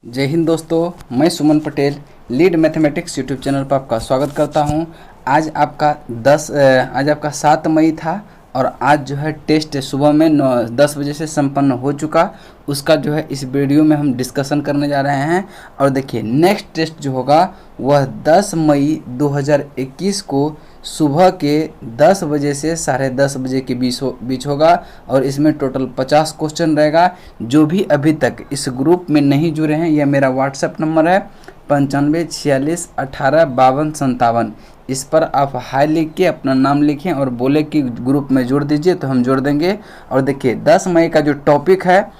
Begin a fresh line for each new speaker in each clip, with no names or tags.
जय हिंद दोस्तों, मैं Suman Patel lead mathematics YouTube channel पर आपका स्वागत करता हूं। आज आपका 7 मई था और आज जो है टेस्ट सुबह में 10 बजे से संपन्न हो चुका। उसका जो है इस वीडियो में हम डिस्कशन करने जा रहे हैं। और देखिए नेक्स्ट टेस्ट जो होगा वह 10 मई 2021 को सुबह के 10 बजे से 10:30 बजे के बीच होगा और इसमें टोटल 50 क्वेश्चन रहेगा। जो भी अभी तक इस ग्रुप में नहीं जुड़े हैं, यह मेरा व्हाट्सएप नंबर है 95 46 18 52 57। इस पर आप हाई लिख के अपना नाम लिखें और बोले कि ग्रुप में जोड़ दीजिए तो हम जोड़ देंगे। और देखिए 10 मई का जो टॉपिक है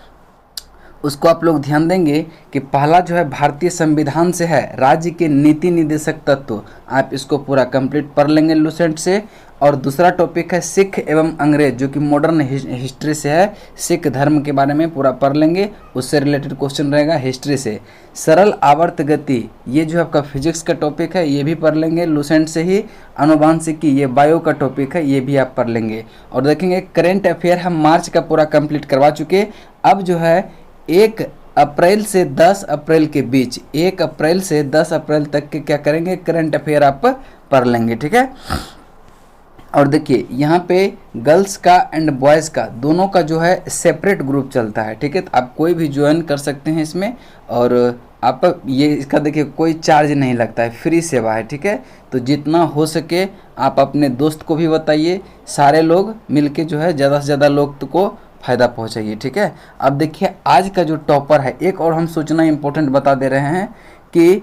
उसको आप लोग ध्यान देंगे कि पहला जो है भारतीय संविधान से है राज्य के नीति निर्देशक तत्व। आप इसको पूरा कंप्लीट पढ़ लेंगे लुसेंट से। और दूसरा टॉपिक है सिख एवं अंग्रेज, जो कि मॉडर्न हिस्ट्री से है। सिख धर्म के बारे में पूरा पढ़ लेंगे, उससे रिलेटेड क्वेश्चन रहेगा हिस्ट्री से। सरल आवर्त गति, ये जो आपका फिजिक्स का टॉपिक है ये भी पढ़ लेंगे लुसेंट से ही। अनुवांशिकी, ये बायो का टॉपिक है, ये भी आप पढ़ लेंगे। और देखेंगे करेंट अफेयर हम मार्च का पूरा कंप्लीट करवा चुके। अब जो है 1 अप्रैल से 10 अप्रैल के बीच, 1 अप्रैल से 10 अप्रैल तक के क्या करेंगे, करंट अफेयर आप पढ़ लेंगे, ठीक है। और देखिए यहाँ पे गर्ल्स का एंड बॉयज़ का दोनों का जो है सेपरेट ग्रुप चलता है, ठीक है। तो आप कोई भी ज्वाइन कर सकते हैं इसमें। और आप ये इसका देखिए कोई चार्ज नहीं लगता है, फ्री सेवा है, ठीक है। तो जितना हो सके आप अपने दोस्त को भी बताइए, सारे लोग मिलके जो है ज़्यादा से ज़्यादा लोग को फ़ायदा पहुंचाइए, ठीक है। अब देखिए आज का जो टॉपर है, एक और हम सूचना इंपॉर्टेंट बता दे रहे हैं कि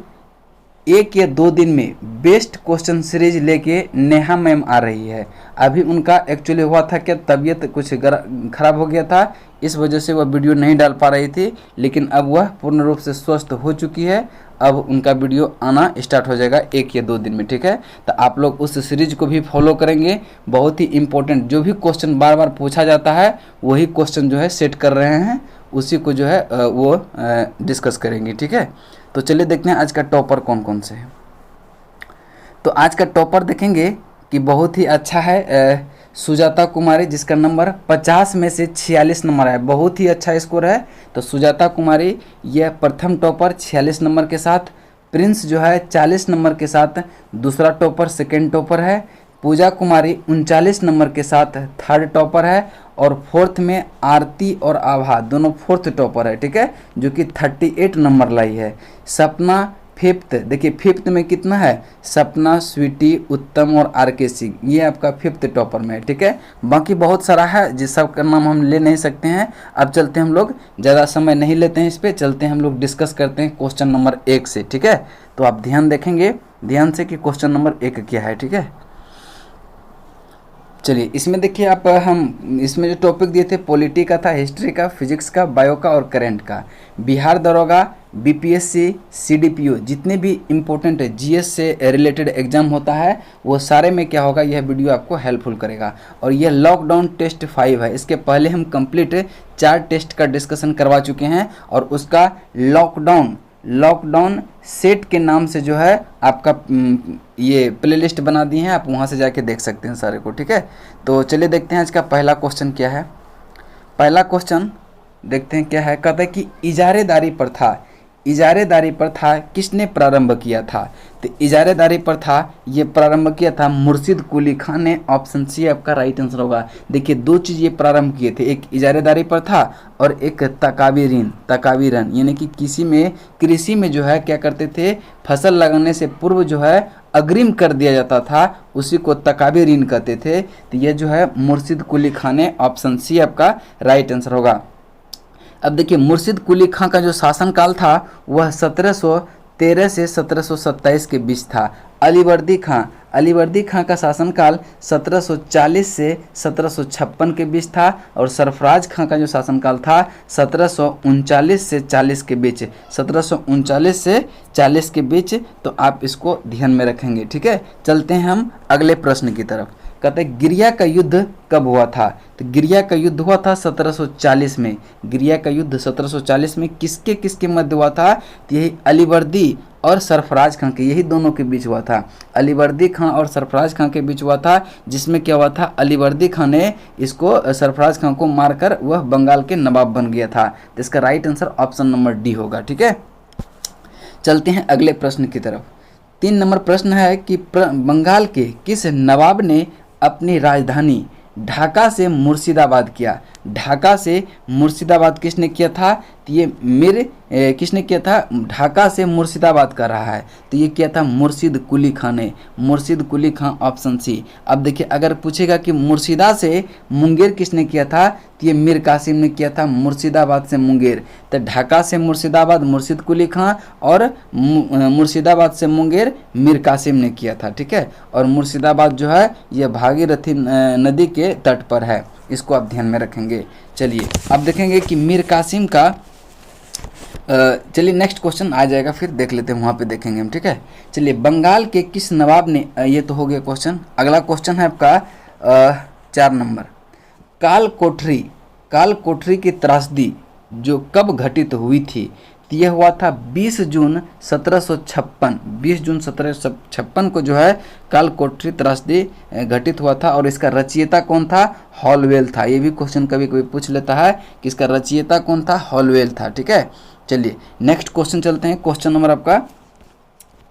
1 या 2 दिन में बेस्ट क्वेश्चन सीरीज लेके नेहा मैम आ रही है। अभी उनका एक्चुअली हुआ था कि तबीयत कुछ खराब हो गया था, इस वजह से वह वीडियो नहीं डाल पा रही थी, लेकिन अब वह पूर्ण रूप से स्वस्थ हो चुकी है। अब उनका वीडियो आना स्टार्ट हो जाएगा 1 या 2 दिन में, ठीक है। तो आप लोग उस सीरीज को भी फॉलो करेंगे। बहुत ही इंपॉर्टेंट जो भी क्वेश्चन बार बार पूछा जाता है वही क्वेश्चन जो है सेट कर रहे हैं, उसी को जो है वो डिस्कस करेंगे, ठीक है। तो चलिए देखते हैं आज का टॉपर कौन कौन से है। तो आज का टॉपर देखेंगे कि बहुत ही अच्छा है सुजाता कुमारी, जिसका नंबर 50 में से 46 नंबर है। बहुत ही अच्छा स्कोर है। तो सुजाता कुमारी यह प्रथम टॉपर 46 नंबर के साथ। प्रिंस जो है 40 नंबर के साथ दूसरा टॉपर, सेकेंड टॉपर है। पूजा कुमारी 39 नंबर के साथ थर्ड टॉपर है। और फोर्थ में आरती और आभा दोनों फोर्थ टॉपर है, ठीक है, जो कि 38 नंबर लाई है। सपना फिफ्थ, देखिए फिफ्थ में कितना है, सपना, स्वीटी, उत्तम और आरके सिंह, ये आपका फिफ्थ टॉपर में है, ठीक है। बाकी बहुत सारा है जिस सब का नाम हम ले नहीं सकते हैं। अब चलते हैं हम लोग, ज़्यादा समय नहीं लेते हैं इस पर, चलते हैं हम लोग डिस्कस करते हैं क्वेश्चन नंबर 1 से, ठीक है। तो आप ध्यान देखेंगे ध्यान से कि क्वेश्चन नंबर 1 क्या है, ठीक है। चलिए इसमें देखिए आप, हम इसमें जो टॉपिक दिए थे पॉलिटी का था, हिस्ट्री का, फिजिक्स का, बायो का और करंट का। बिहार दरोगा, बीपीएससी, सीडीपीओ, जितने भी इम्पोर्टेंट जीएस से रिलेटेड एग्जाम होता है वो सारे में क्या होगा, यह वीडियो आपको हेल्पफुल करेगा। और यह लॉकडाउन टेस्ट 5 है। इसके पहले हम कंप्लीट 4 टेस्ट का डिस्कशन करवा चुके हैं और उसका लॉकडाउन सेट के नाम से जो है आपका ये प्लेलिस्ट बना दी है, आप वहाँ से जाके देख सकते हैं सारे को, ठीक है। तो चलिए देखते हैं आज का पहला क्वेश्चन क्या है। पहला क्वेश्चन देखते हैं क्या है। कहता है कि इजारेदारी प्रथा किसने प्रारंभ किया था। तो इजारेदारी प्रथा ये प्रारंभ किया था मुर्शिद कुली खान ने। ऑप्शन सी आपका राइट आंसर होगा। देखिए 2 चीज़ ये प्रारंभ किए थे, एक इजारेदारी प्रथा और एक तकावी ऋण, यानी कि कृषि में जो है क्या करते थे, फसल लगाने से पूर्व जो है अग्रिम कर दिया जाता था, उसी को तकावी ऋण कहते थे। तो ये जो है मुर्शिद कुली खान ने, ऑप्शन सी आपका राइट आंसर होगा। अब देखिए मुर्शिद कुली खां का जो शासनकाल था वह 1713 से 1727 के बीच था। अलीवर्दी खां का शासनकाल 1740 से 1756 के बीच था। और सरफराज खां का जो शासनकाल था 1739 से 40 के बीच, 1739 से 40 के बीच। तो आप इसको ध्यान में रखेंगे, ठीक है। चलते हैं हम अगले प्रश्न की तरफ। कहते हैं गिरिया का युद्ध कब हुआ था। तो गिरिया का युद्ध हुआ था 1740 में। गिरिया का युद्ध 1740 में किसके किसके मध्य हुआ था, तो यही अलीवर्दी और सरफराज खां के, यही दोनों के बीच हुआ था। अलीवर्दी खां और सरफराज खां के बीच हुआ था, जिसमें क्या हुआ था, अलीवर्दी खां ने इसको सरफराज खां को मारकर वह बंगाल के नवाब बन गया था। तो इसका right answer option number D होगा, ठीक है। चलते हैं अगले प्रश्न की तरफ। 3 नंबर प्रश्न है कि बंगाल के किस नवाब ने अपनी राजधानी ढाका से मुर्शिदाबाद किया? ढाका से मुर्शिदाबाद किसने किया था? तो ये किसने किया था? ढाका से मुर्शिदाबाद कर रहा है तो ये किया था मुर्शिद कुली खां ने। मुर्शिद कुली खां, ऑप्शन सी। अब देखिए अगर पूछेगा कि मुर्शिदा से मुंगेर किसने किया था तो ये मीर कासिम ने किया था मुर्शिदाबाद से मुंगेर। तो ढाका से मुर्शिदाबाद मुर्शिद कुली खां और मुर्शिदाबाद से मुंगेर मीर कासिम ने किया था, ठीक है। और मुर्शिदाबाद जो है यह भागीरथी नदी के तट पर है, इसको आप ध्यान में रखेंगे। चलिए अब देखेंगे कि मीर कासिम का चलिए नेक्स्ट क्वेश्चन आ जाएगा, फिर देख लेते हैं, वहाँ पे देखेंगे हम, ठीक है। चलिए बंगाल के किस नवाब ने, ये तो हो गया क्वेश्चन। अगला क्वेश्चन है आपका 4 नंबर। काल कोठरी की त्रासदी जो कब घटित हुई थी? तो यह हुआ था 20 जून 1756। 20 जून 1756 को जो है काल कोठरी त्रासदी घटित हुआ था। और इसका रचयिता कौन था? हॉलवेल था। ये भी क्वेश्चन कभी कभी पूछ लेता है कि इसका रचयिता कौन था? हॉलवेल था, ठीक है। चलिए नेक्स्ट क्वेश्चन चलते हैं। क्वेश्चन नंबर आपका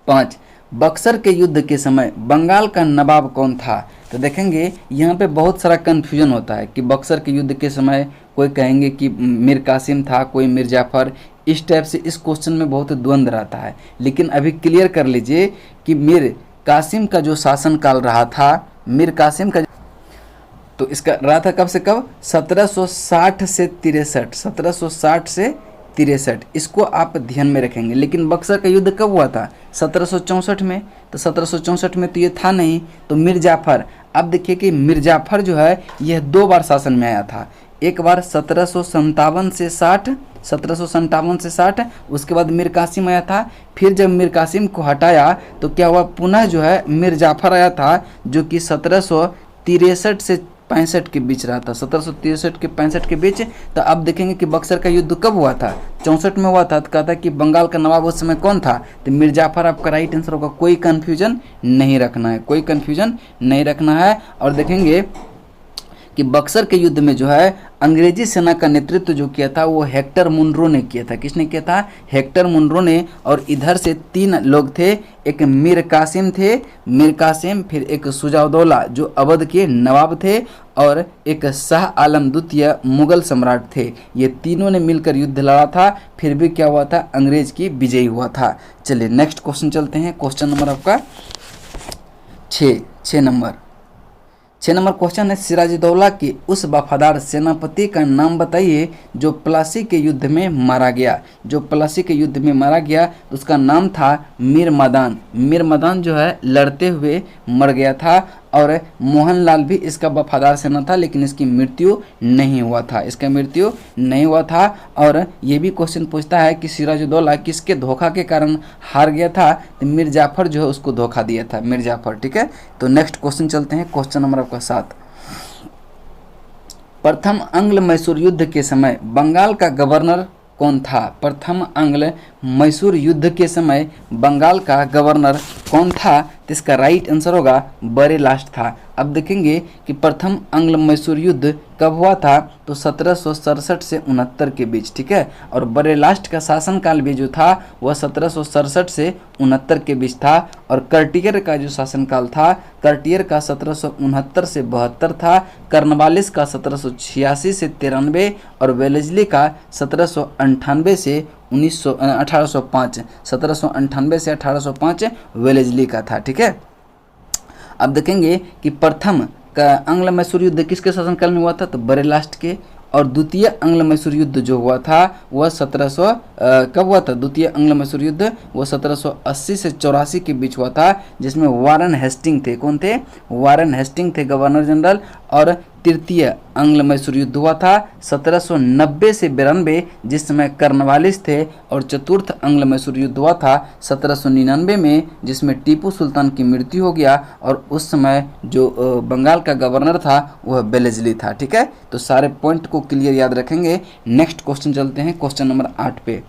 5। बक्सर के युद्ध के समय बंगाल का नवाब कौन था? तो देखेंगे यहाँ पे बहुत सारा कन्फ्यूजन होता है कि बक्सर के युद्ध के समय कोई कहेंगे कि मीर कासिम था, कोई मीर जाफर। इस टाइप से इस क्वेश्चन में बहुत द्वंद्व रहता है। लेकिन अभी क्लियर कर लीजिए कि मीर कासिम का जो शासनकाल रहा था, मीर कासिम का तो इसका रहा था कब से कब? 1760 से 63। 1760 से 63, इसको आप ध्यान में रखेंगे। लेकिन बक्सर का युद्ध कब हुआ था? 1764 में। तो 1764 में तो ये था नहीं, तो मीर जाफर। अब देखिए कि मीर जाफर जो है यह 2 बार शासन में आया था। एक बार 1757 से 60, 1757 से 60, उसके बाद मीर कासिम आया था। फिर जब मीर कासिम को हटाया तो क्या हुआ? पुनः जो है मीर जाफर आया था, जो कि 1763 से 65 के बीच रहा था। 1763 के 65 के बीच। तो अब देखेंगे कि बक्सर का युद्ध कब हुआ था? 64 में हुआ था। तो कहता है कि बंगाल का नवाब उस समय कौन था? तो मीर जाफर आपका राइट आंसर होगा। कोई कन्फ्यूजन नहीं रखना है, कोई कन्फ्यूजन नहीं रखना है। और देखेंगे कि बक्सर के युद्ध में जो है अंग्रेजी सेना का नेतृत्व जो किया था वो हेक्टर मुनरो ने किया था। किसने किया था? हेक्टर मुनरो ने। और इधर से 3 लोग थे, एक मीर कासिम थे, मीर कासिम, फिर एक सुजाउद्दौला जो अवध के नवाब थे, और एक शाह आलम द्वितीय मुगल सम्राट थे। ये तीनों ने मिलकर युद्ध लड़ा था, फिर भी क्या हुआ था? अंग्रेज की विजयी हुआ था। चलिए नेक्स्ट क्वेश्चन चलते हैं। क्वेश्चन नंबर आपका 6 नंबर। 6 नंबर क्वेश्चन है, सिराजुद्दौला के उस वफादार सेनापति का नाम बताइए जो प्लासी के युद्ध में मारा गया। जो प्लासी के युद्ध में मारा गया उसका नाम था मीर मदान। मीर मदान जो है लड़ते हुए मर गया था। और मोहनलाल भी इसका वफादार सेना था, लेकिन इसकी मृत्यु नहीं हुआ था, इसका मृत्यु नहीं हुआ था। और ये भी क्वेश्चन पूछता है कि सिराजुद्दौला किसके धोखा के कारण हार गया था? तो मीर जाफर जो है उसको धोखा दिया था, मीर जाफर, ठीक है। तो नेक्स्ट क्वेश्चन चलते हैं। क्वेश्चन नंबर आपका 7। प्रथम आंग्ल मैसूर युद्ध के समय बंगाल का गवर्नर कौन था? प्रथम आंग्ल मैसूर युद्ध के समय बंगाल का गवर्नर कौन था? तो इसका राइट आंसर होगा बरेलास्ट था। अब देखेंगे कि प्रथम आंग्ल मैसूर युद्ध कब हुआ था? तो 1767 से 69 के बीच, ठीक है। और बरेलास्ट का शासनकाल भी जो था वह 1767 से 69 के बीच था। और कर्टियर का जो शासनकाल था, कर्टियर का 1769 से 72 था। कर्नवालिस का 1786 से 93 और वेलेस्ली का 1798 से 1805। 1798 से 1805 वेलेस्ली का था, ठीक है। अब देखेंगे कि प्रथम का आंग्ल मैसूर युद्ध किसके शासनकाल में हुआ था? तो बरेलास्ट के। और द्वितीय आंग्ल मैसूर युद्ध जो हुआ था वह 1700 कब हुआ था? द्वितीय आंग्ल मैसूर युद्ध वह 1780 से 84 के बीच हुआ था, जिसमें वारन हेस्टिंग थे। कौन थे? वारन हेस्टिंग थे गवर्नर जनरल। और तृतीय आंग्ल मैसूर युद्ध हुआ था 1790 से 92, जिस समय कर्नवालिस थे। और चतुर्थ आंग्ल मैसूर युद्ध हुआ था 1799 में, जिसमें टीपू सुल्तान की मृत्यु हो गया। और उस समय जो बंगाल का गवर्नर था वह वेलेस्ली था, ठीक है। तो सारे पॉइंट को क्लियर याद रखेंगे। नेक्स्ट क्वेश्चन चलते हैं, क्वेश्चन नंबर 8 पे।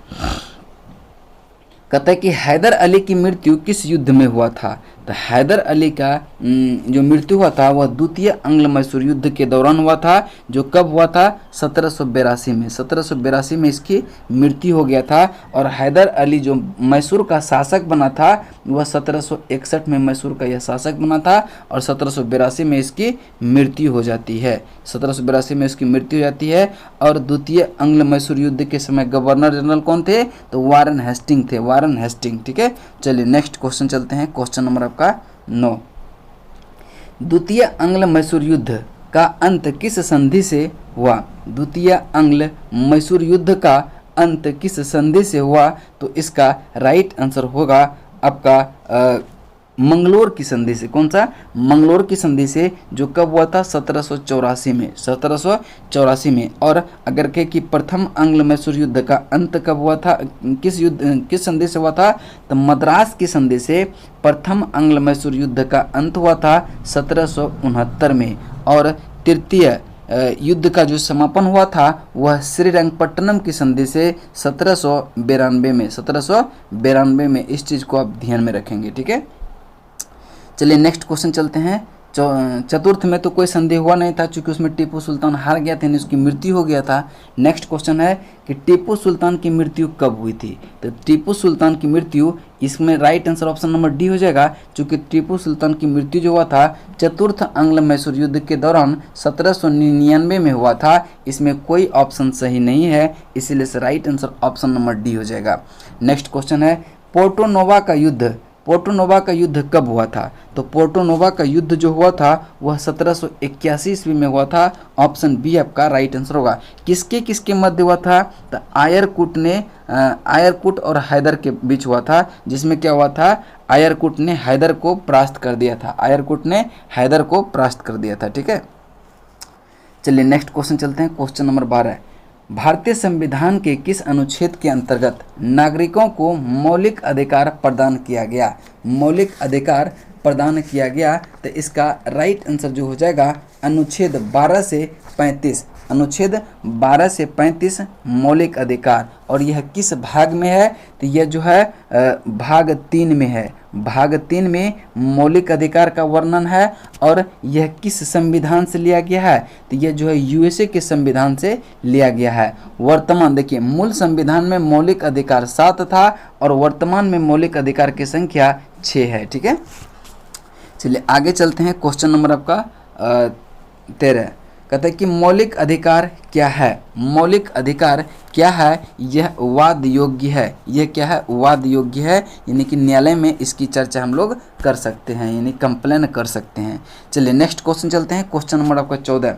कहता है कि हैदर अली की मृत्यु किस युद्ध में हुआ था। तो हैदर अली का जो मृत्यु हुआ था वह द्वितीय आंग्ल मैसूर युद्ध के दौरान हुआ था, जो कब हुआ था 1782 में। 1782 में इसकी मृत्यु हो गया था। और हैदर अली जो मैसूर का शासक बना था वह 1761 में मैसूर का यह शासक बना था और 1782 में इसकी मृत्यु हो जाती है। 1782 में इसकी मृत्यु हो जाती है। और द्वितीय आंग्ल मैसूर युद्ध के समय गवर्नर जनरल कौन थे, तो वारन हेस्टिंग थे, वारन हेस्टिंग। ठीक है, चलिए नेक्स्ट क्वेश्चन चलते हैं। क्वेश्चन नंबर आपका 9। द्वितीय आंग्ल मैसूर युद्ध का अंत किस संधि से हुआ। द्वितीय आंग्ल मैसूर युद्ध का अंत किस संधि से हुआ, तो इसका राइट आंसर होगा आपका मंगलोर की संधि से। कौन सा, मंगलोर की संधि से, जो कब हुआ था 1784 में, 1784 में। और अगर कहे कि प्रथम आंग्ल मैसूर युद्ध का अंत कब हुआ था, किस संधि से हुआ था, तो मद्रास की संधि से प्रथम आंग्ल मैसूर युद्ध का अंत हुआ था 1769 में। और तृतीय युद्ध का जो समापन हुआ था वह श्रीरंगपट्टनम की संधि से 1792 में, 1792 में। इस चीज़ को आप ध्यान में रखेंगे। ठीक है, चलिए नेक्स्ट क्वेश्चन चलते हैं। चतुर्थ में तो कोई संधि हुआ नहीं था, क्योंकि उसमें टीपू सुल्तान हार गया था, उसकी मृत्यु हो गया था। नेक्स्ट क्वेश्चन है कि टीपू सुल्तान की मृत्यु कब हुई थी। तो टीपू सुल्तान की मृत्यु, इसमें right answer option number D हो जाएगा, क्योंकि टीपू सुल्तान की मृत्यु जो हुआ था चतुर्थ आंग्ल मैसूर युद्ध के दौरान 1799 में हुआ था। इसमें कोई ऑप्शन सही नहीं है, इसीलिए से right answer option number D हो जाएगा। नेक्स्ट क्वेश्चन है पोर्टो नोवा का युद्ध कब हुआ था। तो पोर्टो नोवा का युद्ध जो हुआ था वह 1781 ईस्वी में हुआ था। ऑप्शन बी आपका राइट आंसर होगा। किसके किसके मध्य हुआ था, तो आयरकुट और हैदर के बीच हुआ था, जिसमें क्या हुआ था, आयरकुट ने हैदर को परास्त कर दिया था, आयरकुट ने हैदर को परास्त कर दिया था। ठीक है, चलिए नेक्स्ट क्वेश्चन चलते हैं। Question number 12। भारतीय संविधान के किस अनुच्छेद के अंतर्गत नागरिकों को मौलिक अधिकार प्रदान किया गया। मौलिक अधिकार प्रदान किया गया, तो इसका राइट आंसर जो हो जाएगा अनुच्छेद 12 से 35। अनुच्छेद 12 से 35 मौलिक अधिकार। और यह किस भाग में है, तो यह जो है भाग 3 में है। भाग 3 में मौलिक अधिकार का वर्णन है। और यह किस संविधान से लिया गया है, तो यह जो है यूएसए के संविधान से लिया गया है। वर्तमान देखिए, मूल संविधान में मौलिक अधिकार 7 था और वर्तमान में मौलिक अधिकार की संख्या 6 है। ठीक है, चलिए आगे चलते हैं। क्वेश्चन नंबर आपका 13। कहते हैं कि मौलिक अधिकार क्या है। मौलिक अधिकार क्या है, यह वाद योग्य है। यह क्या है, वाद योग्य है, यानी कि न्यायालय में इसकी चर्चा हम लोग कर सकते हैं, यानी कंप्लेन कर सकते हैं। चलिए नेक्स्ट क्वेश्चन चलते हैं। क्वेश्चन नंबर आपका 14।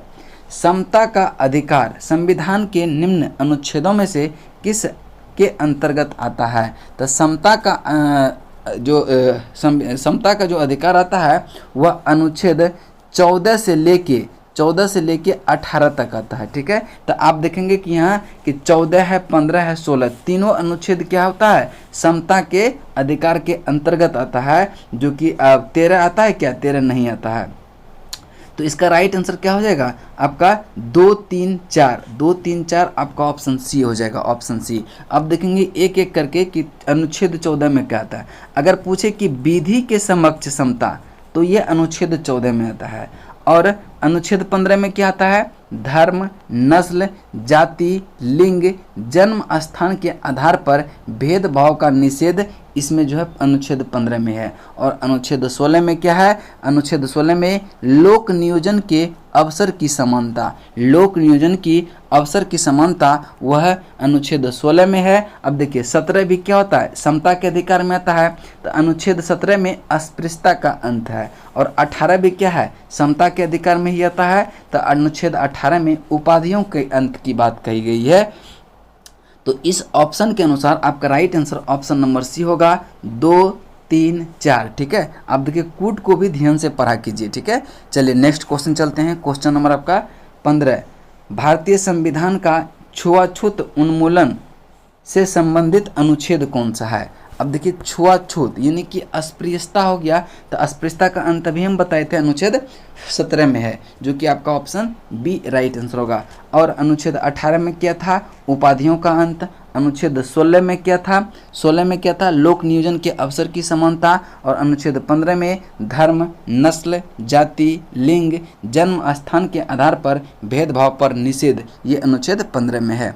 समता का अधिकार संविधान के निम्न अनुच्छेदों में से किस के अंतर्गत आता है। तो समता का जो अधिकार आता है वह अनुच्छेद 14 से लेके 18 तक आता है। ठीक है, तो आप देखेंगे कि यहाँ कि 14 है, 15 है, 16 तीनों अनुच्छेद क्या होता है, समता के अधिकार के अंतर्गत आता है। जो कि 13 आता है क्या, 13 नहीं आता है। तो इसका राइट आंसर क्या हो जाएगा आपका 2, 3, 4। 2, 3, 4 आपका ऑप्शन सी हो जाएगा, ऑप्शन सी। अब देखेंगे एक एक करके कि अनुच्छेद 14 में क्या आता है। अगर पूछे कि विधि के समक्ष समता, तो ये अनुच्छेद 14 में आता है। और अनुच्छेद 15 में क्या आता है, धर्म, नस्ल, जाति, लिंग, जन्म स्थान के आधार पर भेदभाव का निषेध, इसमें जो है अनुच्छेद 15 में है। और अनुच्छेद 16 में क्या है, अनुच्छेद 16 में लोक नियोजन के अवसर की समानता, लोक नियोजन की अवसर की समानता वह अनुच्छेद 16 में है। अब देखिए 17 भी क्या होता है, समता के अधिकार में आता है। तो अनुच्छेद 17 में अस्पृश्यता का अंत है। और 18 भी क्या है, समता के अधिकार में ही आता है। तो अनुच्छेद 18 में उपाधियों के अंत की बात कही गई है। तो इस ऑप्शन के अनुसार आपका right answer option number C होगा, 2, 3, 4। ठीक है, आप देखिए कूट को भी ध्यान से पढ़ा कीजिए। ठीक है, चलिए नेक्स्ट क्वेश्चन चलते हैं। क्वेश्चन नंबर आपका 15। भारतीय संविधान का छुआछूत उन्मूलन से संबंधित अनुच्छेद कौन सा है। अब देखिए छुआछूत यानी कि अस्पृश्यता हो गया। तो अस्पृश्यता का अंत अभी हम बताए थे अनुच्छेद 17 में है, जो कि आपका ऑप्शन बी राइट आंसर होगा। और अनुच्छेद 18 में क्या था, उपाधियों का अंत। अनुच्छेद 16 में क्या था? 16 में क्या था? लोक नियोजन के अवसर की समानता। और अनुच्छेद 15 में धर्म, नस्ल, जाति, लिंग, जन्म स्थान के आधार पर भेदभाव पर निषेध, ये अनुच्छेद 15 में है।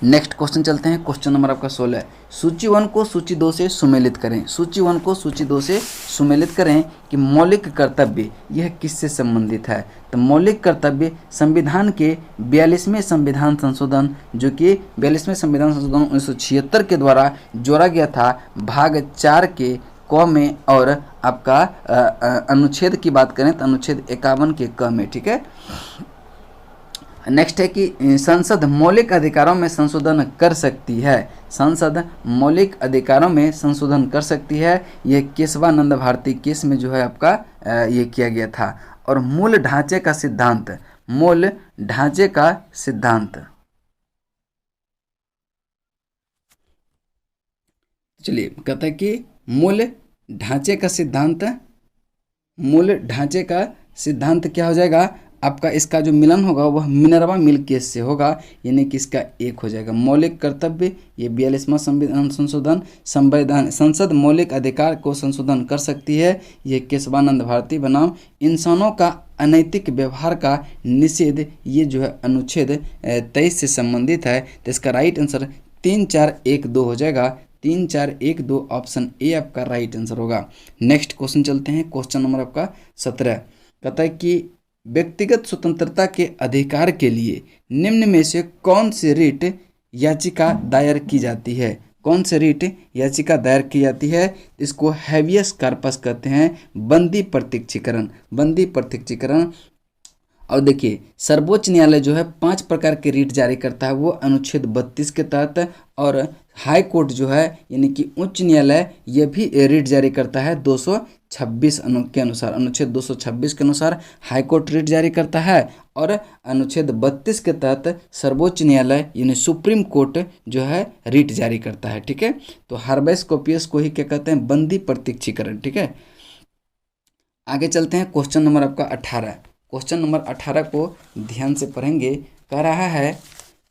नेक्स्ट क्वेश्चन चलते हैं। क्वेश्चन नंबर आपका 16, सूची 1 को सूची 2 से सुमेलित करें। सूची 1 को सूची 2 से सुमेलित करें कि मौलिक कर्तव्य यह किससे संबंधित है? तो मौलिक कर्तव्य संविधान के 42वें संविधान संशोधन, जो कि 42वें संविधान संशोधन 1976 के द्वारा जोड़ा गया था, भाग 4 के क में, और आपका अनुच्छेद की बात करें तो अनुच्छेद 51 के क में। ठीक है। नेक्स्ट है कि संसद मौलिक अधिकारों में संशोधन कर सकती है। संसद मौलिक अधिकारों में संशोधन कर सकती है। यह केशवानंद भारती केस में जो है आपका ये किया गया था। और मूल ढांचे का सिद्धांत, मूल ढांचे का सिद्धांत, चलिए कहता है कि मूल ढांचे का सिद्धांत, मूल ढांचे का सिद्धांत क्या हो जाएगा आपका? इसका जो मिलन होगा वह मिनर्वा मिल केस से होगा, यानी कि इसका एक हो जाएगा। मौलिक कर्तव्य, ये 42वां संविधान संशोधन, संविधान संसद मौलिक अधिकार को संशोधन कर सकती है, ये केशवानंद भारती बनाम इंसानों का अनैतिक व्यवहार का निषेध, ये जो है अनुच्छेद 23 से संबंधित है। तो इसका राइट आंसर 3, 4, 1, 2 हो जाएगा। 3, 4, 1, 2 ऑप्शन ए आपका राइट आंसर होगा। नेक्स्ट क्वेश्चन चलते हैं। क्वेश्चन नंबर आपका 17 कहता है कि व्यक्तिगत स्वतंत्रता के अधिकार के लिए निम्न में से कौन सी रिट याचिका दायर की जाती है? कौन सी रिट याचिका दायर की जाती है? इसको हैवियस कॉर्पस कहते हैं, बंदी प्रत्यक्षीकरण, बंदी प्रत्यक्षीकरण। और देखिए सर्वोच्च न्यायालय जो है 5 प्रकार के रिट जारी करता है, वो अनुच्छेद 32 के तहत। और हाई कोर्ट जो है यानी कि उच्च न्यायालय, यह भी रिट जारी करता है 226 के अनुसार, अनुच्छेद 226 के अनुसार हाई कोर्ट रिट जारी करता है। और अनुच्छेद 32 के तहत सर्वोच्च न्यायालय यानी सुप्रीम कोर्ट जो है रिट जारी करता है। ठीक है। तो हार्बेस कोपियस को ही क्या कहते हैं? बंदी प्रत्यक्षीकरण। ठीक है। आगे चलते हैं। क्वेश्चन नंबर आपका 18, क्वेश्चन नंबर 18 को ध्यान से पढ़ेंगे। कह रहा है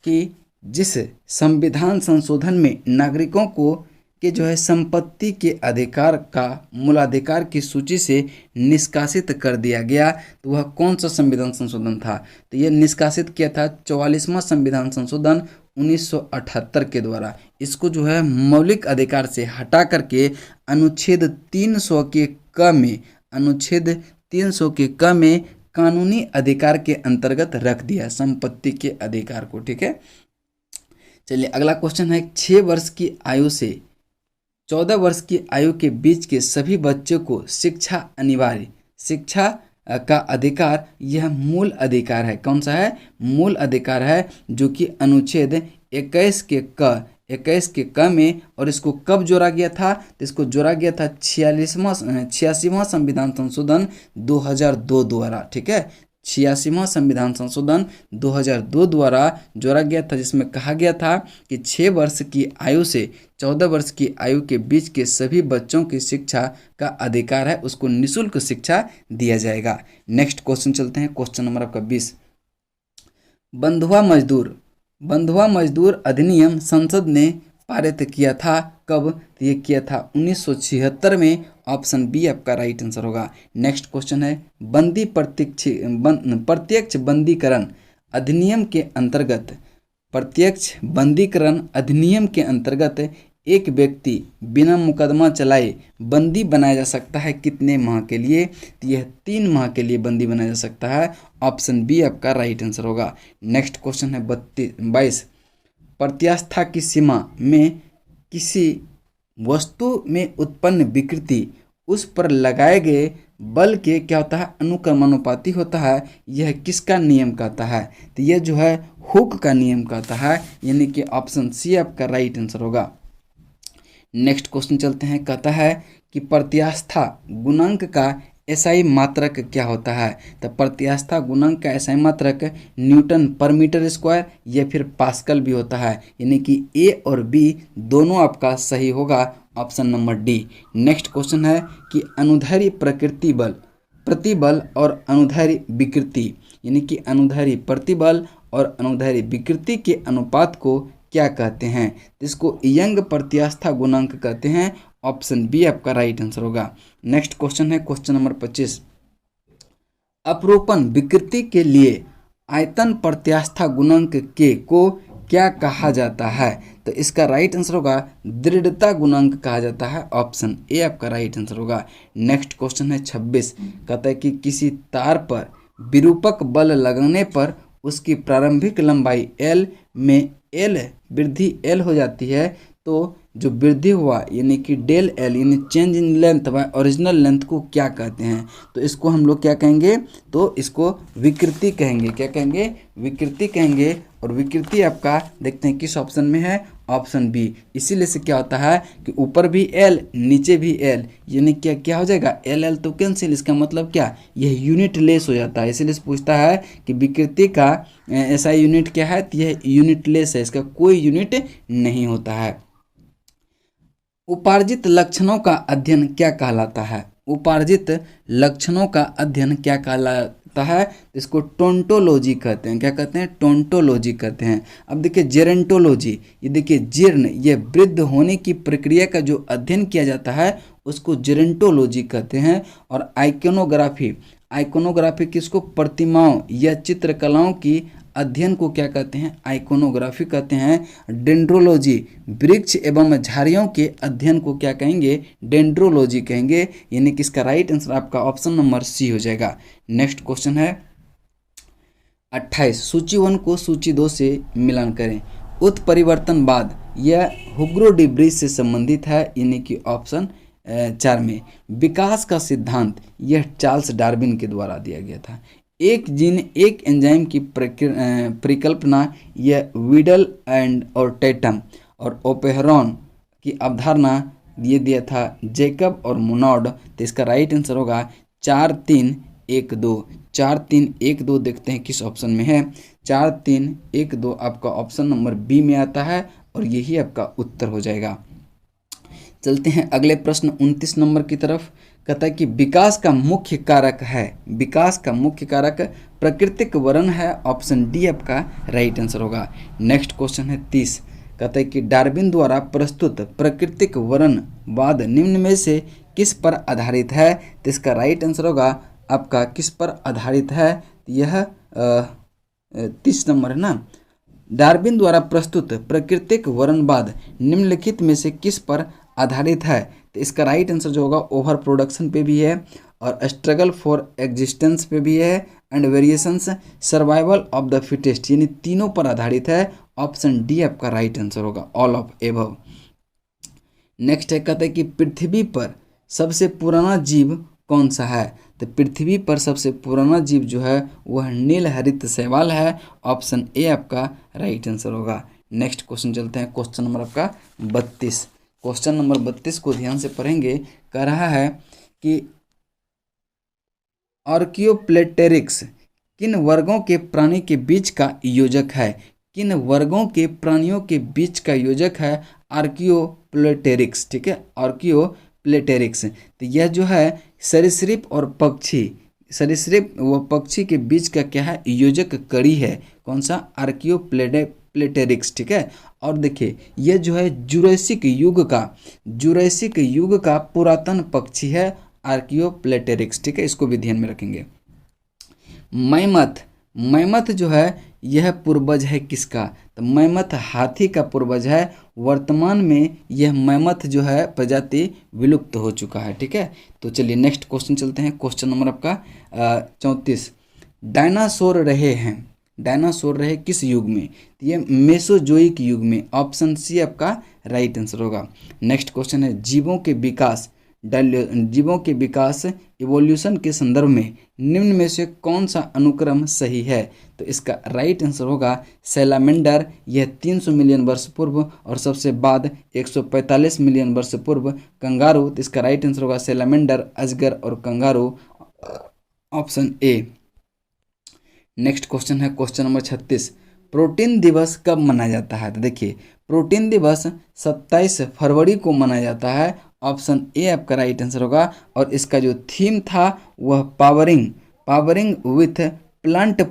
कि जिस संविधान संशोधन में नागरिकों को के जो है संपत्ति के अधिकार का मूलाधिकार की सूची से निष्कासित कर दिया गया, तो वह कौन सा संविधान संशोधन था? तो यह निष्कासित किया था 44वां संविधान संशोधन 1978 के द्वारा। इसको जो है मौलिक अधिकार से हटा करके अनुच्छेद 300 के क में, अनुच्छेद 300 के क में कानूनी अधिकार के अंतर्गत रख दिया संपत्ति के अधिकार को। ठीक है। चलिए अगला क्वेश्चन है, 6 वर्ष की आयु से 14 वर्ष की आयु के बीच के सभी बच्चों को शिक्षा अनिवार्य, शिक्षा का अधिकार, यह मूल अधिकार है। कौन सा है? मूल अधिकार है, जो कि अनुच्छेद 21 के क में। और इसको कब जोड़ा गया था? तो इसको जोड़ा गया था 86वां संविधान संशोधन 2002 द्वारा। ठीक है। 86वां संविधान संशोधन 2002 द्वारा जोड़ा गया था, जिसमें कहा गया था कि 6 वर्ष की आयु से 14 वर्ष की आयु के बीच के सभी बच्चों की शिक्षा का अधिकार है, उसको निःशुल्क शिक्षा दिया जाएगा। नेक्स्ट क्वेश्चन चलते हैं। क्वेश्चन नंबर आपका 20, बंधुआ मजदूर अधिनियम संसद ने पारित किया था कब? तो ये किया था 1976 में। ऑप्शन बी आपका राइट आंसर होगा। नेक्स्ट क्वेश्चन है, प्रत्यक्ष बंदीकरण अधिनियम के अंतर्गत, प्रत्यक्ष बंदीकरण अधिनियम के अंतर्गत एक व्यक्ति बिना मुकदमा चलाए बंदी बनाया जा सकता है कितने माह के लिए? तो यह 3 माह के लिए बंदी बनाया जा सकता है। ऑप्शन बी आपका राइट आंसर होगा। नेक्स्ट क्वेश्चन है 22, प्रत्यास्था की सीमा में किसी वस्तु में उत्पन्न विकृति उस पर लगाए गए बल के क्या होता है? अनुक्रमानुपाती होता है। यह किसका नियम कहता है? तो यह जो है हुक का नियम कहता है, यानी कि ऑप्शन सी आपका राइट आंसर होगा। नेक्स्ट क्वेश्चन चलते हैं। कहता है कि प्रत्यास्था गुणांक का एसआई मात्रक क्या होता है? तो प्रत्यास्था गुणांक का एसआई मात्रक न्यूटन पर मीटर स्क्वायर या फिर पास्कल भी होता है, यानी कि ए और बी दोनों आपका सही होगा। Option number D. Next question है कि अनुदैर्ध्य प्रकृति बल, प्रतिबल और अनुदैर्ध्य विकृति, यानी कि अनुदैर्ध्य प्रतिबल और अनुदैर्ध्य विकृति के अनुपात को क्या कहते हैं? तो इसको यंग प्रत्यास्था गुणांक कहते हैं। ऑप्शन बी आपका राइट आंसर होगा। नेक्स्ट क्वेश्चन है क्वेश्चन नंबर 25। अपरूपण विकृति के लिए आयतन प्रत्यास्था गुणांक के को क्या कहा जाता है? तो इसका राइट आंसर होगा दृढ़ता गुणांक कहा जाता है। ऑप्शन ए आपका राइट आंसर होगा। नेक्स्ट क्वेश्चन है 26। कहता है कि किसी तार पर विरूपक बल लगने पर उसकी प्रारंभिक लंबाई एल में एल वृद्धि एल हो जाती है, तो जो वृद्धि हुआ यानी कि डेल एल यानी change in length bye original length को क्या कहते हैं? तो इसको हम लोग क्या कहेंगे? तो इसको विकृति कहेंगे। क्या कहेंगे? विकृति कहेंगे। और विकृति आपका देखते हैं किस ऑप्शन में है? Option B. इसीलिए से क्या होता है कि ऊपर भी एल नीचे भी एल, यानी क्या क्या हो जाएगा? एल एल तो कैंसिल। इसका मतलब क्या? यह यूनिट लेस हो जाता है। इसीलिए से पूछता है कि विकृति का ऐसा यूनिट क्या है? तो यह यूनिट लेस है, इसका कोई यूनिट नहीं होता है। उपार्जित लक्षणों का अध्ययन क्या कहलाता है? उपार्जित लक्षणों का अध्ययन क्या कहलाता है? इसको टोंटोलॉजी कहते हैं। क्या कहते हैं? टोंटोलॉजी कहते हैं। अब देखिए जेरेंटोलॉजी, ये देखिए जीर्ण, ये वृद्ध होने की प्रक्रिया का जो अध्ययन किया जाता है उसको जेरेंटोलॉजी कहते हैं। और आइकोनोग्राफी, आइकोनोग्राफी किसको? प्रतिमाओं या चित्रकलाओं की अध्ययन को क्या कहते हैं? आइकोनोग्राफी कहते हैं। डेंड्रोलॉजी, वृक्ष एवं झाड़ियों के अध्ययन को क्या कहेंगे? डेंड्रोलॉजी कहेंगे। यानी कि इसका राइट आंसर आपका ऑप्शन नंबर सी हो जाएगा। नेक्स्ट क्वेश्चन है 28। सूची 1 को सूची 2 से मिलान करें। उत्परिवर्तनवाद यह हुग्रो डी ब्रिज से संबंधित है, यानी कि ऑप्शन 4 में। विकास का सिद्धांत यह चार्ल्स डार्विन के द्वारा दिया गया था। एक जीन एक एंजाइम की परिकल्पना यह वीडल एंड और टैटम। और ओपेहरॉन की अवधारणा ये दिया था जैकब और मोनॉड। तो इसका राइट आंसर होगा 4 3 1 2। 4 3 1 2 देखते हैं किस ऑप्शन में है। 4 3 1 2 आपका ऑप्शन नंबर बी में आता है और यही आपका उत्तर हो जाएगा। चलते हैं अगले प्रश्न 29 नंबर की तरफ। कहता है कि विकास का मुख्य कारक है, विकास का मुख्य कारक प्राकृतिक वर्ण है। ऑप्शन डी आपका राइट आंसर होगा। नेक्स्ट क्वेश्चन है 30। कहता है कि डार्विन द्वारा प्रस्तुत प्राकृतिक वर्णवाद निम्न में से किस पर आधारित है? तो इसका राइट आंसर होगा आपका किस पर आधारित है? यह 30 नंबर है ना। डार्विन द्वारा प्रस्तुत प्राकृतिक वर्णवाद निम्नलिखित में से किस पर आधारित है? तो इसका राइट आंसर जो होगा ओवर प्रोडक्शन पे भी है और स्ट्रगल फॉर एग्जिस्टेंस पे भी है and variations survival of the fittest, यानी तीनों पर आधारित है। ऑप्शन डी आपका राइट आंसर होगा, ऑल ऑफ एबव। नेक्स्ट है कहता है कि पृथ्वी पर सबसे पुराना जीव कौन सा है? तो पृथ्वी पर सबसे पुराना जीव जो है वह नील हरित शैवाल है। ऑप्शन ए आपका राइट आंसर होगा। नेक्स्ट क्वेश्चन चलते हैं क्वेश्चन नंबर आपका 32। क्वेश्चन नंबर 32 को ध्यान से पढ़ेंगे। कह रहा है कि आर्कियोप्लेटेरिक्स किन वर्गों के प्राणी के बीच का योजक है? किन वर्गों के प्राणियों के बीच का योजक है आर्कियोप्लेटेरिक्स? ठीक है, आर्कियोप्लेटेरिक्स। तो यह जो है सरीसृप और पक्षी, सरीसृप व पक्षी के बीच का क्या है? योजक कड़ी है। कौन सा? आर्कियोप्लेटेरिक्स। ठीक है। और देखिए यह जो है जुरैसिक युग का पुरातन पक्षी है आर्कियोप्लेटेरिक्स। ठीक है, इसको भी ध्यान में रखेंगे। मैमथ जो है यह पूर्वज है किसका? तो मैमथ हाथी का पूर्वज है। वर्तमान में यह मैमथ जो है प्रजाति विलुप्त हो चुका है। ठीक है, तो चलिए नेक्स्ट क्वेश्चन चलते हैं। क्वेश्चन नंबर आपका 34। डायनासोर रहे किस युग में? ये मेसोजोइक युग में। ऑप्शन सी आपका राइट आंसर होगा। नेक्स्ट क्वेश्चन है जीवों के विकास इवोल्यूशन के संदर्भ में निम्न में से कौन सा अनुक्रम सही है? तो इसका राइट आंसर होगा सैलामेंडर। यह 300 मिलियन वर्ष पूर्व और सबसे बाद 145 मिलियन वर्ष पूर्व कंगारू। तो इसका राइट आंसर होगा सैलामेंडर, अजगर और kangaroo. Option A. Next question है क्वेश्चन नंबर 36। प्रोटीन दिवस कब मनाया जाता है? तो देखिए प्रोटीन दिवस 27 फरवरी को मनाया जाता है। ऑप्शन ए आपका राइट आंसर होगा। और इसका जो थीम था वह powering with plant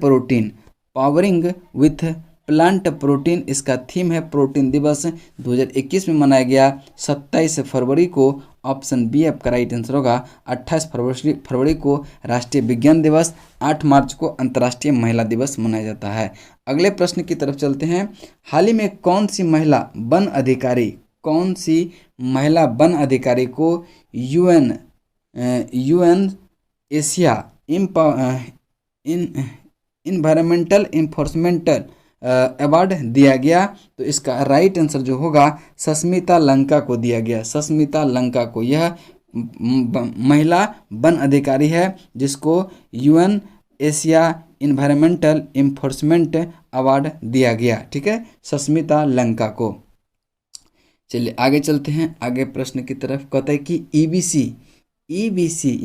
plant protein, इसका थीम है प्रोटीन दिवस 2021 में मनाया गया 27 फरवरी को। ऑप्शन बी आपका राइट आंसर होगा। 28 फरवरी को राष्ट्रीय विज्ञान दिवस, 8 मार्च को अंतर्राष्ट्रीय महिला दिवस मनाया जाता है। अगले प्रश्न की तरफ चलते हैं। हाल ही में कौन सी महिला वन अधिकारी को यूएन एशिया इन्वायरमेंटल इन्फोर्समेंटल अवार्ड दिया गया? तो इसका राइट आंसर जो होगा सस्मिता लंका को दिया गया। सस्मिता लंका को, यह महिला वन अधिकारी है जिसको UN Asia environmental enforcement award दिया गया। ठीक है, सस्मिता लंका को। चलिए आगे चलते हैं। आगे प्रश्न की तरफ कहता है कि ईबीसी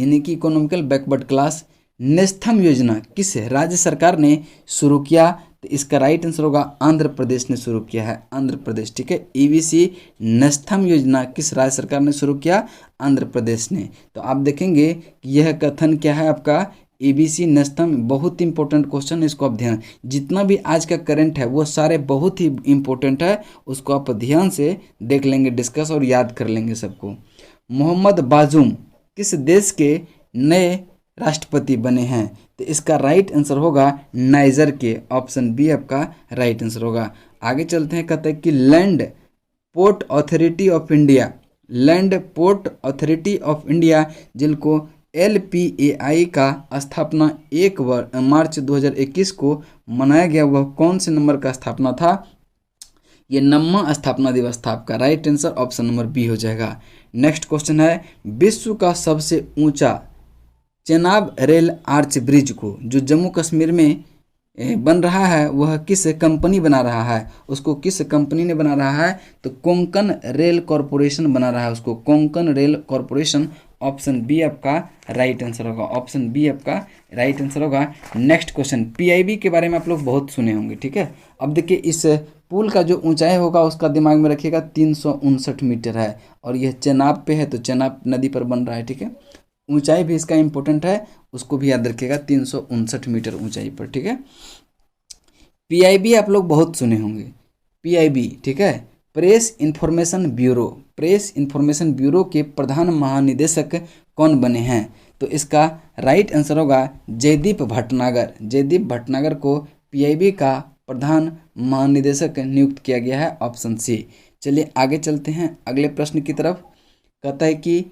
यानी कि इकोनॉमिकल बैकवर्ड क्लास नेस्थम योजना किस राज्य सरकार ने शुरू किया? तो इसका राइट आंसर होगा आंध्र प्रदेश ने शुरू किया है। आंध्र प्रदेश। ठीक है, ईबीसी नेस्थम योजना किस राज्य सरकार ने शुरू किया? आंध्र प्रदेश ने। तो आप देखेंगे कि यह कथन क्या है आपका, ईबीसी नेस्थम। बहुत इंपॉर्टेंट क्वेश्चन है, इसको आप ध्यान, जितना भी आज का करंट है वो सारे बहुत ही इंपॉर्टेंट है, उसको आप ध्यान से देख लेंगे, डिस्कस और याद कर लेंगे सबको। मोहम्मद बाजूम किस देश के नए राष्ट्रपति बने हैं? तो इसका राइट आंसर होगा नाइजर के। ऑप्शन बी आपका राइट आंसर होगा। आगे चलते हैं। कहते हैं कि land port authority of India जिनको LPAI का स्थापना 1 मार्च 2021 को मनाया गया, वह कौन से नंबर का स्थापना था? ये 9वां स्थापना दिवस था। आपका right answer option number B हो जाएगा। नेक्स्ट क्वेश्चन है, विश्व का सबसे ऊंचा चेनाब रेल आर्च ब्रिज को जो जम्मू कश्मीर में बन रहा है वह किस कंपनी बना रहा है? उसको किस कंपनी ने बना रहा है? तो कोंकण रेल कॉरपोरेशन बना रहा है उसको, Konkan rail corporation. Option B आपका राइट आंसर होगा। ऑप्शन बी आपका राइट आंसर होगा। नेक्स्ट क्वेश्चन, PIB के बारे में आप लोग बहुत सुने होंगे। ठीक है, अब देखिए इस पुल का जो ऊंचाई होगा उसका दिमाग में रखिएगा 359 मीटर है, और यह चेनाब पे है तो चेनाब नदी पर बन रहा है। ठीक है, ऊंचाई भी इसका इंपॉर्टेंट है, उसको भी याद रखिएगा 359 मीटर ऊंचाई पर। ठीक है, PIB आप लोग बहुत सुने होंगे। PIB, ठीक है, प्रेस इंफॉर्मेशन ब्यूरो के प्रधान महानिदेशक कौन बने हैं? तो इसका राइट आंसर होगा जयदीप भटनागर को PIB का प्रधान महानिदेशक नियुक्त किया गया है। Option C. चलिए आगे चलते हैं अगले प्रश्न की तरफ। कहता है कि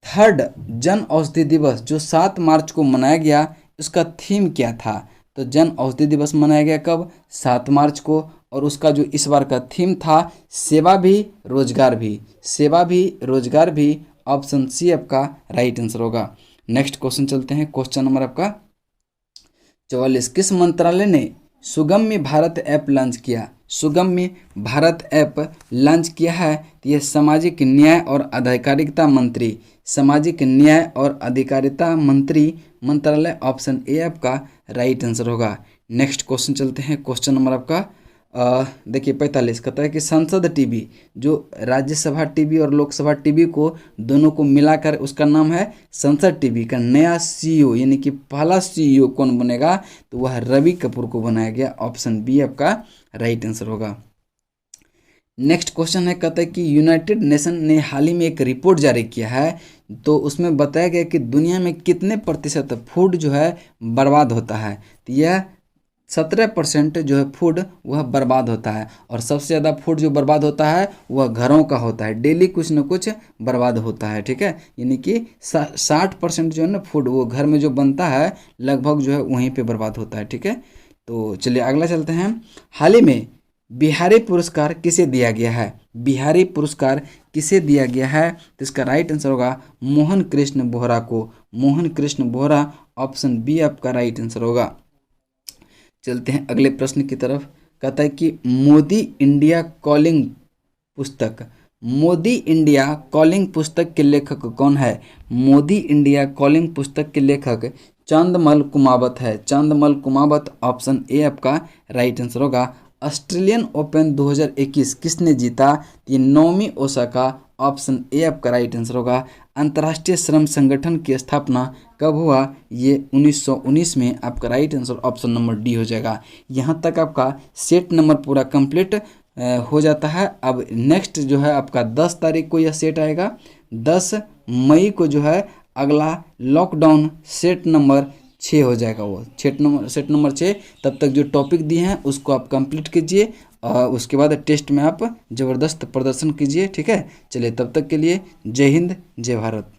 3rd जन औषधि दिवस जो 7 मार्च को मनाया गया, उसका थीम क्या था? तो जन औषधि दिवस मनाया गया कब? 7 मार्च को, और उसका जो इस बार का थीम था सेवा भी रोजगार भी। ऑप्शन सी आपका राइट आंसर होगा। नेक्स्ट क्वेश्चन चलते हैं। क्वेश्चन नंबर आपका 44, किस मंत्रालय ने सुगम्य भारत ऐप लॉन्च किया? सुगम्य भारत ऐप लॉन्च किया है तो यह सामाजिक न्याय और अधिकारिता मंत्री मंत्रालय। ऑप्शन ए आपका राइट आंसर होगा। नेक्स्ट क्वेश्चन चलते हैं। क्वेश्चन नंबर आपका देखिए 45, कहता है कि संसद टीवी जो राज्यसभा टीवी और लोकसभा टीवी को दोनों को मिलाकर उसका नाम है संसद टीवी का नया CEO यानी कि पहला CEO कौन बनेगा? तो वह रवि कपूर को बनाया गया। ऑप्शन बी आपका राइट आंसर होगा। नेक्स्ट क्वेश्चन है, कहता है कि यूनाइटेड नेशन ने हाल ही में एक रिपोर्ट जारी किया है, तो उसमें बताया गया कि दुनिया में कितने प्रतिशत फूड जो है बर्बाद होता है? तो यह 17% जो है फूड वह बर्बाद होता है, और सबसे ज़्यादा फूड जो बर्बाद होता है वह घरों का होता है। डेली कुछ न कुछ बर्बाद होता है। ठीक है, यानी कि 60% जो है ना फूड वो घर में जो बनता है लगभग जो है वहीं पे बर्बाद होता है। ठीक है, तो चलिए अगला चलते हैं। हाल ही में बिहारी पुरस्कार किसे दिया गया है? बिहारी पुरस्कार किसे दिया गया है? तो इसका राइट आंसर होगा मोहन कृष्ण बोहरा को। मोहन कृष्ण बोहरा। ऑप्शन बी आपका राइट आंसर होगा। चलते हैं अगले प्रश्न की तरफ। कहता है कि मोदी इंडिया कॉलिंग पुस्तक के लेखक कौन है? मोदी इंडिया कॉलिंग पुस्तक के लेखक चांदमल कुमावत है। चांदमल कुमावत। ऑप्शन ए आपका राइट आंसर होगा। ऑस्ट्रेलियन ओपन 2021 किसने जीता? ये नाओमी ओसाका ऑप्शन ए आपका राइट आंसर होगा। अंतर्राष्ट्रीय श्रम संगठन की स्थापना कब हुआ? ये 1919 में। आपका right answer option number D हो जाएगा। यहाँ तक आपका सेट नंबर पूरा कंप्लीट हो जाता है। अब नेक्स्ट जो है आपका 10 तारीख को यह सेट आएगा। 10 मई को जो है अगला लॉकडाउन सेट नंबर 6 हो जाएगा। वो सेट नंबर 6। तब तक जो टॉपिक दिए हैं उसको आप कंप्लीट कीजिए और उसके बाद टेस्ट में आप ज़बरदस्त प्रदर्शन कीजिए। ठीक है, चलिए तब तक के लिए जय हिंद जय भारत।